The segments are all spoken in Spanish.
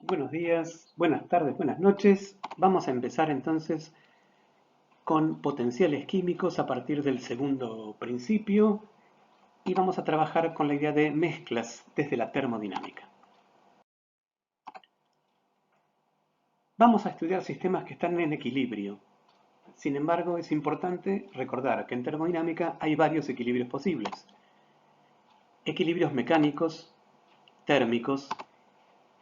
Buenos días, buenas tardes, buenas noches. Vamos a empezar entonces con potenciales químicos a partir del segundo principio y vamos a trabajar con la idea de mezclas desde la termodinámica. Vamos a estudiar sistemas que están en equilibrio. Sin embargo, es importante recordar que en termodinámica hay varios equilibrios posibles. Equilibrios mecánicos, térmicos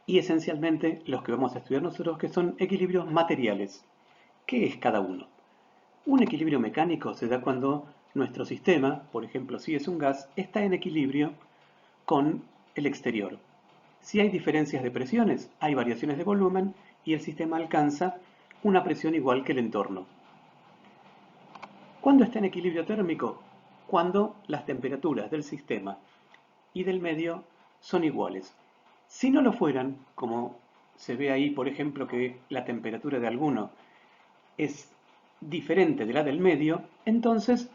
y esencialmente los que vamos a estudiar nosotros que son equilibrios materiales. ¿Qué es cada uno? Un equilibrio mecánico se da cuando nuestro sistema, por ejemplo si es un gas, está en equilibrio con el exterior. Si hay diferencias de presiones, hay variaciones de volumen y el sistema alcanza una presión igual que el entorno. ¿Cuándo está en equilibrio térmico? Cuando las temperaturas del sistema y del medio son iguales. Si no lo fueran, como se ve ahí, por ejemplo, que la temperatura de alguno es diferente de la del medio, entonces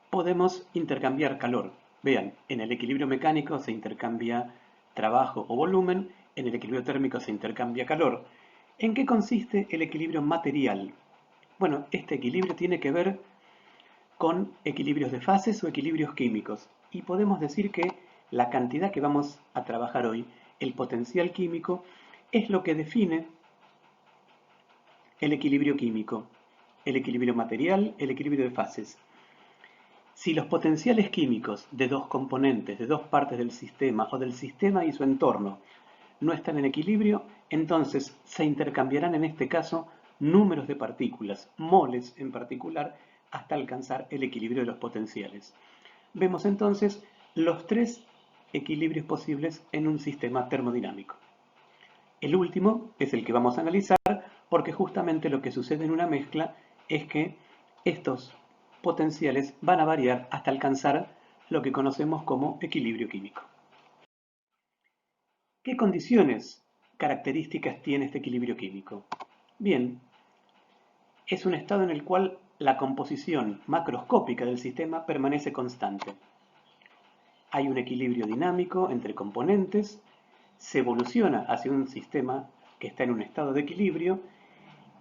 podemos intercambiar calor. Vean, en el equilibrio mecánico se intercambia trabajo o volumen, en el equilibrio térmico se intercambia calor. ¿En qué consiste el equilibrio material? Bueno, este equilibrio tiene que ver con equilibrios de fases o equilibrios químicos. Y podemos decir que la cantidad que vamos a trabajar hoy, el potencial químico, es lo que define el equilibrio químico, el equilibrio material, el equilibrio de fases. Si los potenciales químicos de dos componentes, de dos partes del sistema o del sistema y su entorno no están en equilibrio, entonces se intercambiarán en este caso números de partículas, moles en particular, hasta alcanzar el equilibrio de los potenciales. Vemos entonces los tres equilibrios posibles en un sistema termodinámico. El último es el que vamos a analizar porque justamente lo que sucede en una mezcla es que estos potenciales van a variar hasta alcanzar lo que conocemos como equilibrio químico. ¿Qué condiciones características tiene este equilibrio químico? Bien, es un estado en el cual la composición macroscópica del sistema permanece constante. Hay un equilibrio dinámico entre componentes, se evoluciona hacia un sistema que está en un estado de equilibrio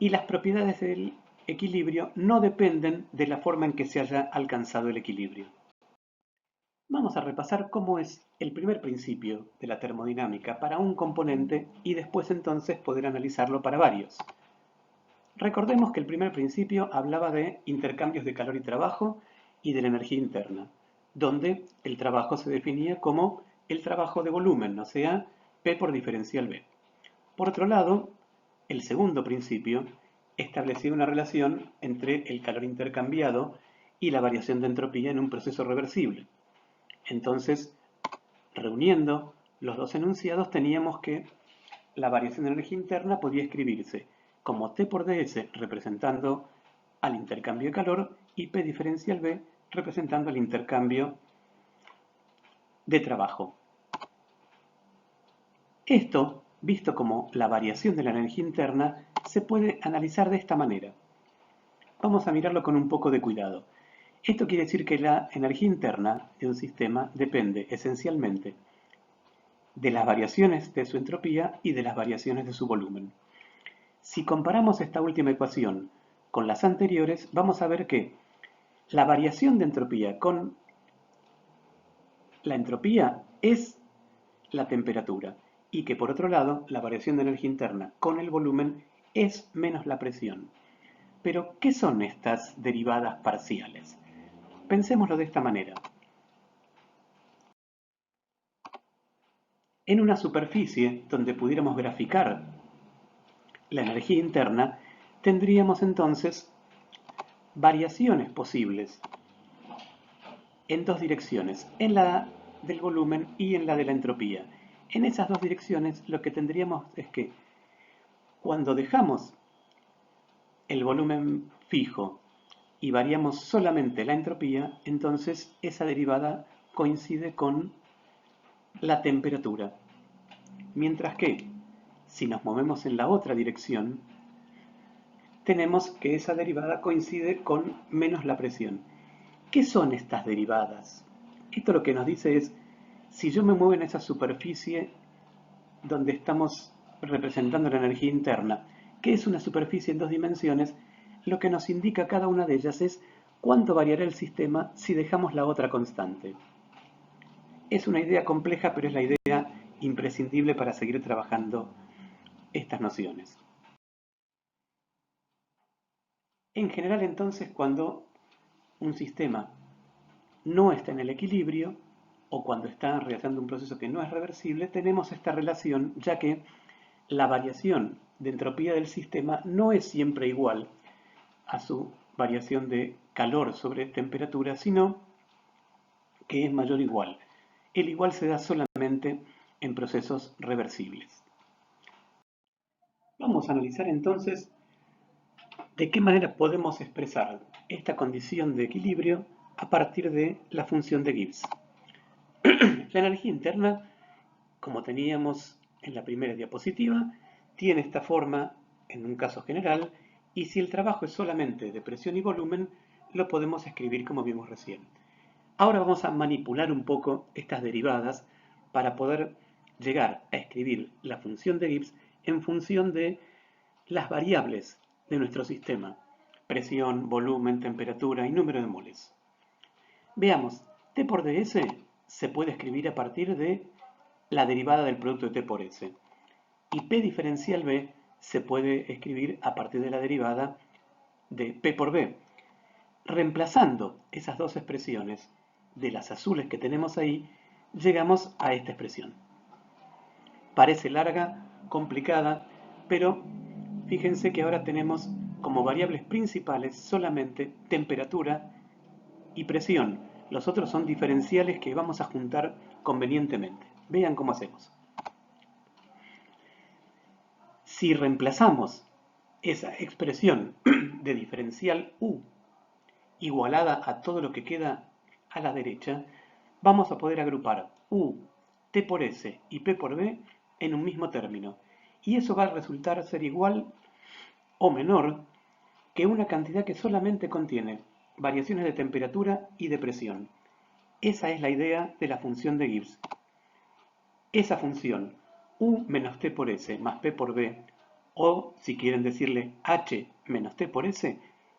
y las propiedades del equilibrio no dependen de la forma en que se haya alcanzado el equilibrio. Vamos a repasar cómo es el primer principio de la termodinámica para un componente y después entonces poder analizarlo para varios. Recordemos que el primer principio hablaba de intercambios de calor y trabajo y de la energía interna, donde el trabajo se definía como el trabajo de volumen, o sea, P por diferencial B. Por otro lado, el segundo principio establecía una relación entre el calor intercambiado y la variación de entropía en un proceso reversible. Entonces, reuniendo los dos enunciados, teníamos que la variación de energía interna podía escribirse como T por ds representando al intercambio de calor y P diferencial B representando al intercambio de trabajo. Esto, visto como la variación de la energía interna, se puede analizar de esta manera. Vamos a mirarlo con un poco de cuidado. Esto quiere decir que la energía interna de un sistema depende esencialmente de las variaciones de su entropía y de las variaciones de su volumen. Si comparamos esta última ecuación con las anteriores, vamos a ver que la variación de entropía con la entropía es la temperatura y que por otro lado la variación de energía interna con el volumen es menos la presión. Pero, ¿qué son estas derivadas parciales? Pensémoslo de esta manera. En una superficie donde pudiéramos graficar la energía interna, tendríamos entonces variaciones posibles en dos direcciones, en la del volumen y en la de la entropía. En esas dos direcciones lo que tendríamos es que cuando dejamos el volumen fijo y variamos solamente la entropía, entonces esa derivada coincide con la temperatura. Mientras que, si nos movemos en la otra dirección, tenemos que esa derivada coincide con menos la presión. ¿Qué son estas derivadas? Esto lo que nos dice es, si yo me muevo en esa superficie donde estamos representando la energía interna, que es una superficie en dos dimensiones, lo que nos indica cada una de ellas es cuánto variará el sistema si dejamos la otra constante. Es una idea compleja, pero es la idea imprescindible para seguir trabajando estas nociones. En general, entonces, cuando un sistema no está en el equilibrio o cuando está realizando un proceso que no es reversible, tenemos esta relación, ya que la variación de entropía del sistema no es siempre igual a su variación de calor sobre temperatura, sino que es mayor o igual. El igual se da solamente en procesos reversibles. Vamos a analizar entonces de qué manera podemos expresar esta condición de equilibrio a partir de la función de Gibbs. La energía interna, como teníamos en la primera diapositiva, tiene esta forma en un caso general, y si el trabajo es solamente de presión y volumen, lo podemos escribir como vimos recién. Ahora vamos a manipular un poco estas derivadas para poder llegar a escribir la función de Gibbs en función de las variables de nuestro sistema: presión, volumen, temperatura y número de moles. Veamos, T por ds se puede escribir a partir de la derivada del producto de T por S. Y P diferencial B se puede escribir a partir de la derivada de P por B. Reemplazando esas dos expresiones de las azules que tenemos ahí, llegamos a esta expresión. Parece larga, complicada, pero fíjense que ahora tenemos como variables principales solamente temperatura y presión. Los otros son diferenciales que vamos a juntar convenientemente. Vean cómo hacemos. Si reemplazamos esa expresión de diferencial U igualada a todo lo que queda a la derecha, vamos a poder agrupar U, T por S y P por B en un mismo término. Y eso va a resultar ser igual o menor que una cantidad que solamente contiene variaciones de temperatura y de presión. Esa es la idea de la función de Gibbs. Esa función, U menos T por S más P por B, o si quieren decirle H menos T por S,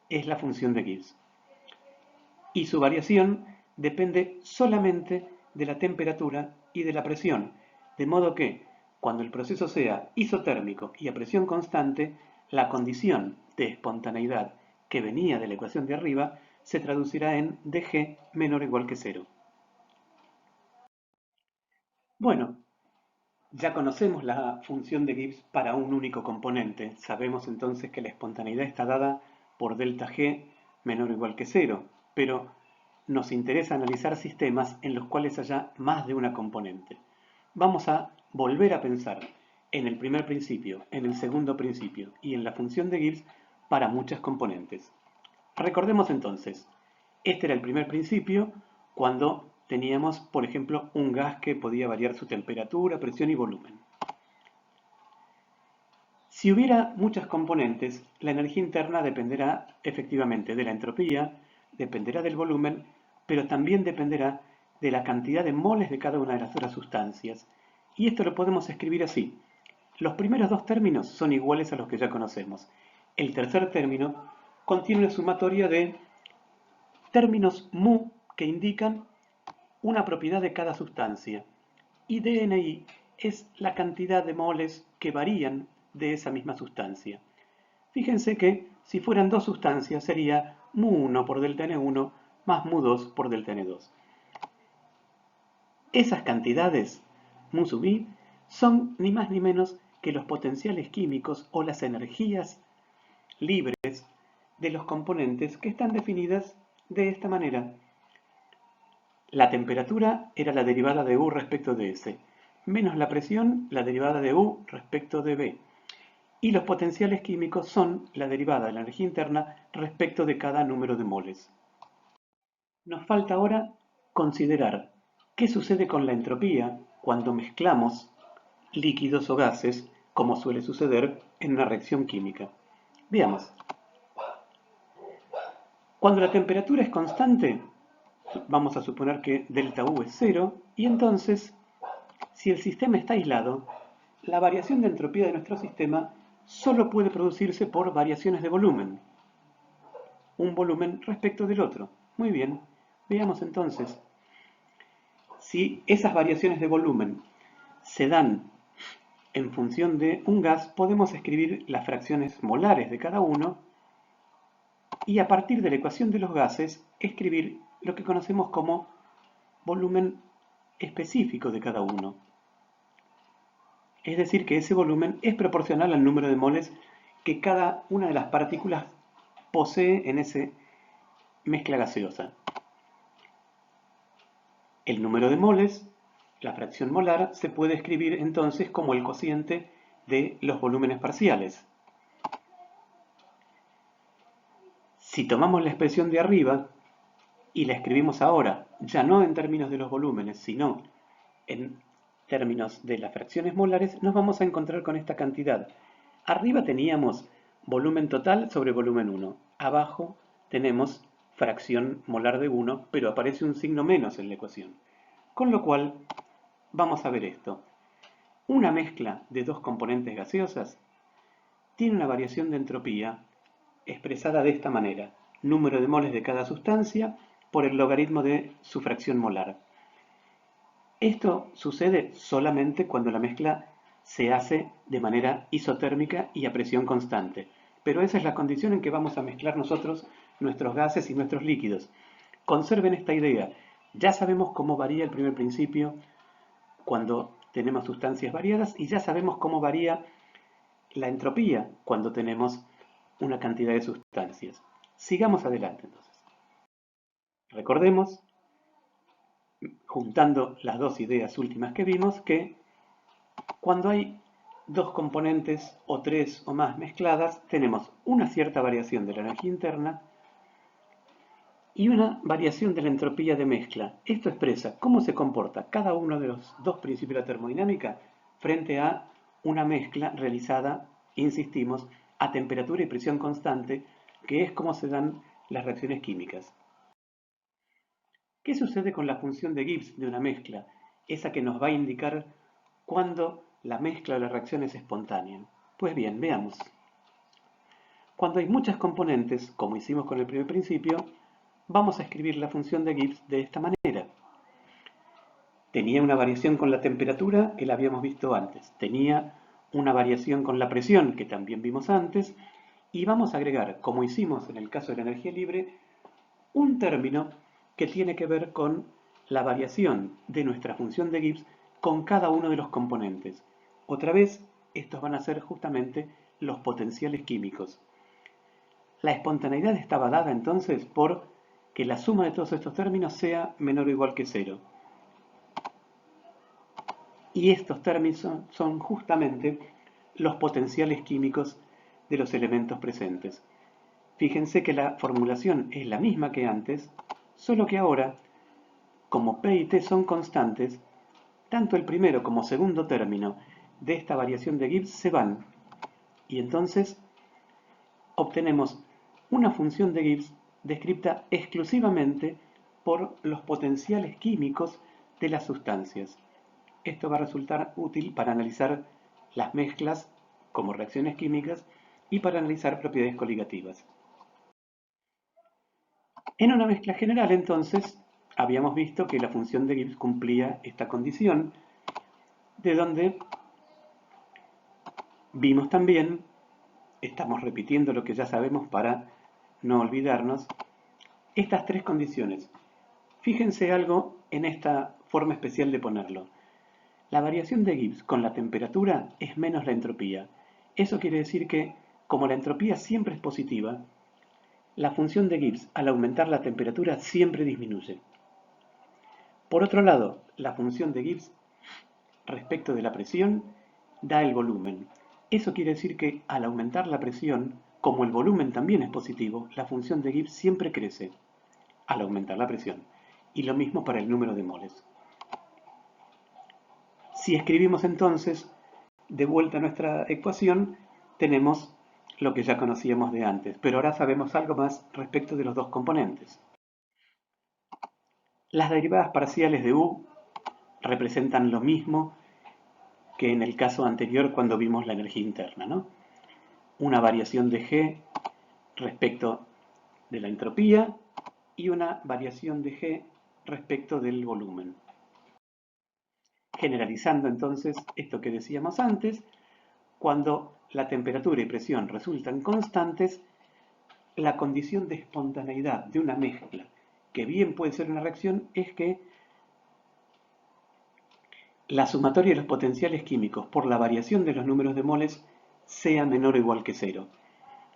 es la función de Gibbs. Y su variación depende solamente de la temperatura y de la presión, de modo que cuando el proceso sea isotérmico y a presión constante, la condición de espontaneidad que venía de la ecuación de arriba se traducirá en dg menor o igual que 0. Bueno, ya conocemos la función de Gibbs para un único componente. Sabemos entonces que la espontaneidad está dada por delta G menor o igual que 0, pero nos interesa analizar sistemas en los cuales haya más de una componente. Vamos a volver a pensar en el primer principio, en el segundo principio y en la función de Gibbs para muchas componentes. Recordemos entonces, este era el primer principio cuando teníamos, por ejemplo, un gas que podía variar su temperatura, presión y volumen. Si hubiera muchas componentes, la energía interna dependerá efectivamente de la entropía, dependerá del volumen, pero también dependerá de la cantidad de moles de cada una de las otras sustancias. Y esto lo podemos escribir así. Los primeros dos términos son iguales a los que ya conocemos. El tercer término contiene una sumatoria de términos mu que indican una propiedad de cada sustancia. Y dNi es la cantidad de moles que varían de esa misma sustancia. Fíjense que si fueran dos sustancias sería mu1 por delta N1 más mu2 por delta N2. Esas cantidades, mu sub i, son ni más ni menos que los potenciales químicos o las energías libres de los componentes que están definidas de esta manera. La temperatura era la derivada de U respecto de S, menos la presión, la derivada de U respecto de B. Y los potenciales químicos son la derivada de la energía interna respecto de cada número de moles. Nos falta ahora considerar qué sucede con la entropía cuando mezclamos líquidos o gases, como suele suceder en una reacción química. Veamos. Cuando la temperatura es constante, vamos a suponer que delta U es 0, y entonces, si el sistema está aislado, la variación de entropía de nuestro sistema solo puede producirse por variaciones de volumen, un volumen respecto del otro. Muy bien, veamos entonces. Si esas variaciones de volumen se dan en función de un gas, podemos escribir las fracciones molares de cada uno y a partir de la ecuación de los gases escribir lo que conocemos como volumen específico de cada uno. Es decir, que ese volumen es proporcional al número de moles que cada una de las partículas posee en esa mezcla gaseosa. El número de moles, la fracción molar, se puede escribir entonces como el cociente de los volúmenes parciales. Si tomamos la expresión de arriba y la escribimos ahora, ya no en términos de los volúmenes, sino en términos de las fracciones molares, nos vamos a encontrar con esta cantidad. Arriba teníamos volumen total sobre volumen 1. Abajo tenemos fracción molar de 1, pero aparece un signo menos en la ecuación. Con lo cual, vamos a ver esto. Una mezcla de dos componentes gaseosas tiene una variación de entropía expresada de esta manera: número de moles de cada sustancia por el logaritmo de su fracción molar. Esto sucede solamente cuando la mezcla se hace de manera isotérmica y a presión constante. Pero esa es la condición en que vamos a mezclar nosotros nuestros gases y nuestros líquidos. Conserven esta idea. Ya sabemos cómo varía el primer principio cuando tenemos sustancias variadas y ya sabemos cómo varía la entropía cuando tenemos una cantidad de sustancias. Sigamos adelante entonces. Recordemos, juntando las dos ideas últimas que vimos, que cuando hay dos componentes o tres o más mezcladas, tenemos una cierta variación de la energía interna y una variación de la entropía de mezcla. Esto expresa cómo se comporta cada uno de los dos principios de la termodinámica frente a una mezcla realizada, insistimos, a temperatura y presión constante, que es como se dan las reacciones químicas. ¿Qué sucede con la función de Gibbs de una mezcla? Esa que nos va a indicar cuándo la mezcla o la reacción es espontánea. Pues bien, veamos. Cuando hay muchas componentes, como hicimos con el primer principio, vamos a escribir la función de Gibbs de esta manera. Tenía una variación con la temperatura, que la habíamos visto antes. Tenía una variación con la presión, que también vimos antes. Y vamos a agregar, como hicimos en el caso de la energía libre, un término que tiene que ver con la variación de nuestra función de Gibbs con cada uno de los componentes. Otra vez, estos van a ser justamente los potenciales químicos. La espontaneidad estaba dada entonces por que la suma de todos estos términos sea menor o igual que 0. Y estos términos son justamente los potenciales químicos de los elementos presentes. Fíjense que la formulación es la misma que antes, solo que ahora, como P y T son constantes, tanto el primero como segundo término de esta variación de Gibbs se van, y entonces obtenemos una función de Gibbs descrita exclusivamente por los potenciales químicos de las sustancias. Esto va a resultar útil para analizar las mezclas como reacciones químicas y para analizar propiedades coligativas. En una mezcla general, entonces, habíamos visto que la función de Gibbs cumplía esta condición, de donde vimos también, estamos repitiendo lo que ya sabemos para no olvidarnos, estas tres condiciones. Fíjense algo en esta forma especial de ponerlo. La variación de Gibbs con la temperatura es menos la entropía. Eso quiere decir que, como la entropía siempre es positiva, la función de Gibbs al aumentar la temperatura siempre disminuye. Por otro lado, la función de Gibbs respecto de la presión da el volumen. Eso quiere decir que al aumentar la presión, como el volumen también es positivo, la función de Gibbs siempre crece al aumentar la presión. Y lo mismo para el número de moles. Si escribimos entonces de vuelta a nuestra ecuación, tenemos lo que ya conocíamos de antes, pero ahora sabemos algo más respecto de los dos componentes. Las derivadas parciales de U representan lo mismo que en el caso anterior cuando vimos la energía interna, ¿no? Una variación de G respecto de la entropía y una variación de G respecto del volumen. Generalizando entonces esto que decíamos antes, cuando la temperatura y presión resultan constantes, la condición de espontaneidad de una mezcla, que bien puede ser una reacción, es que la sumatoria de los potenciales químicos por la variación de los números de moles sea menor o igual que cero.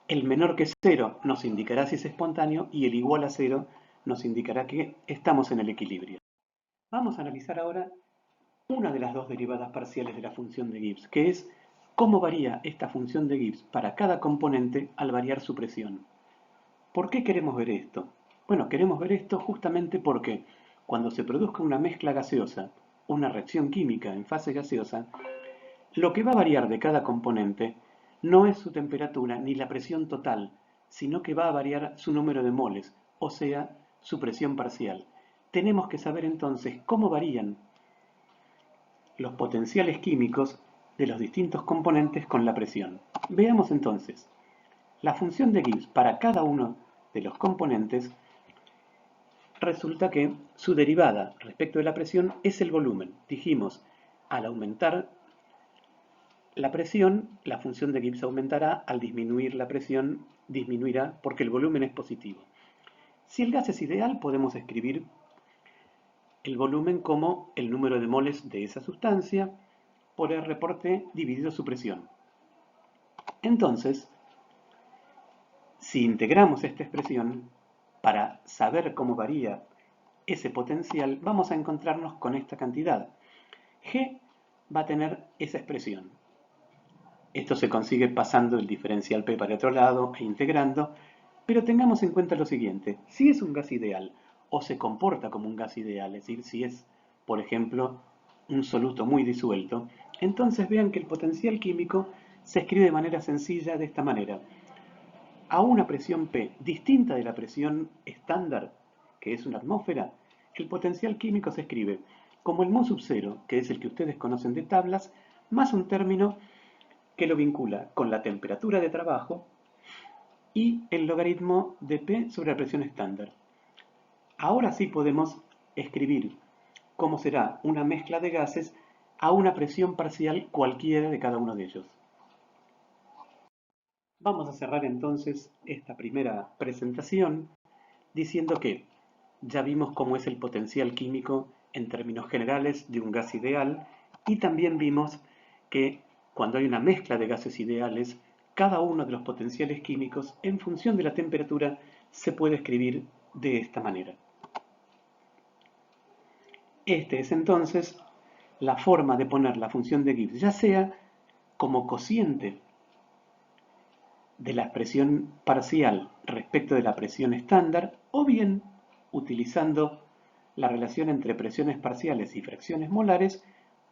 El menor que cero nos indicará si es espontáneo y el igual a cero nos indicará que estamos en el equilibrio. Vamos a analizar ahora una de las dos derivadas parciales de la función de Gibbs, que es cómo varía esta función de Gibbs para cada componente al variar su presión. ¿Por qué queremos ver esto? Bueno, queremos ver esto justamente porque cuando se produzca una mezcla gaseosa, una reacción química en fase gaseosa, lo que va a variar de cada componente no es su temperatura ni la presión total, sino que va a variar su número de moles, o sea, su presión parcial. Tenemos que saber entonces cómo varían los potenciales químicos de los distintos componentes con la presión. Veamos entonces. La función de Gibbs para cada uno de los componentes resulta que su derivada respecto de la presión es el volumen. Dijimos, al aumentar la presión, la función de Gibbs aumentará, al disminuir la presión, disminuirá porque el volumen es positivo. Si el gas es ideal, podemos escribir el volumen como el número de moles de esa sustancia por R por T dividido su presión. Entonces, si integramos esta expresión, para saber cómo varía ese potencial, vamos a encontrarnos con esta cantidad. G va a tener esa expresión. Esto se consigue pasando el diferencial P para otro lado e integrando, pero tengamos en cuenta lo siguiente. Si es un gas ideal o se comporta como un gas ideal, es decir, si es, por ejemplo, un soluto muy disuelto, entonces vean que el potencial químico se escribe de manera sencilla de esta manera. A una presión P distinta de la presión estándar, que es una atmósfera, el potencial químico se escribe como el mu sub 0, que es el que ustedes conocen de tablas, más un término que lo vincula con la temperatura de trabajo y el logaritmo de P sobre la presión estándar. Ahora sí podemos escribir cómo será una mezcla de gases a una presión parcial cualquiera de cada uno de ellos. Vamos a cerrar entonces esta primera presentación diciendo que ya vimos cómo es el potencial químico en términos generales de un gas ideal y también vimos que cuando hay una mezcla de gases ideales, cada uno de los potenciales químicos en función de la temperatura se puede escribir de esta manera. Esta es entonces la forma de poner la función de Gibbs, ya sea como cociente de la presión parcial respecto de la presión estándar, o bien utilizando la relación entre presiones parciales y fracciones molares,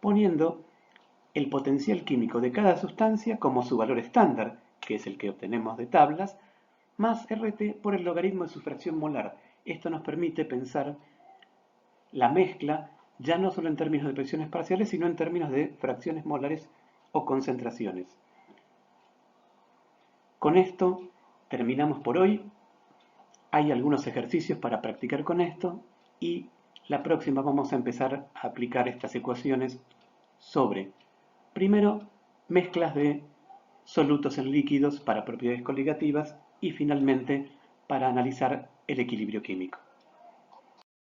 poniendo el potencial químico de cada sustancia como su valor estándar, que es el que obtenemos de tablas, más RT por el logaritmo de su fracción molar. Esto nos permite pensar la mezcla ya no solo en términos de presiones parciales, sino en términos de fracciones molares o concentraciones. Con esto terminamos por hoy. Hay algunos ejercicios para practicar con esto y la próxima vamos a empezar a aplicar estas ecuaciones sobre, primero, mezclas de solutos en líquidos para propiedades coligativas y finalmente para analizar el equilibrio químico.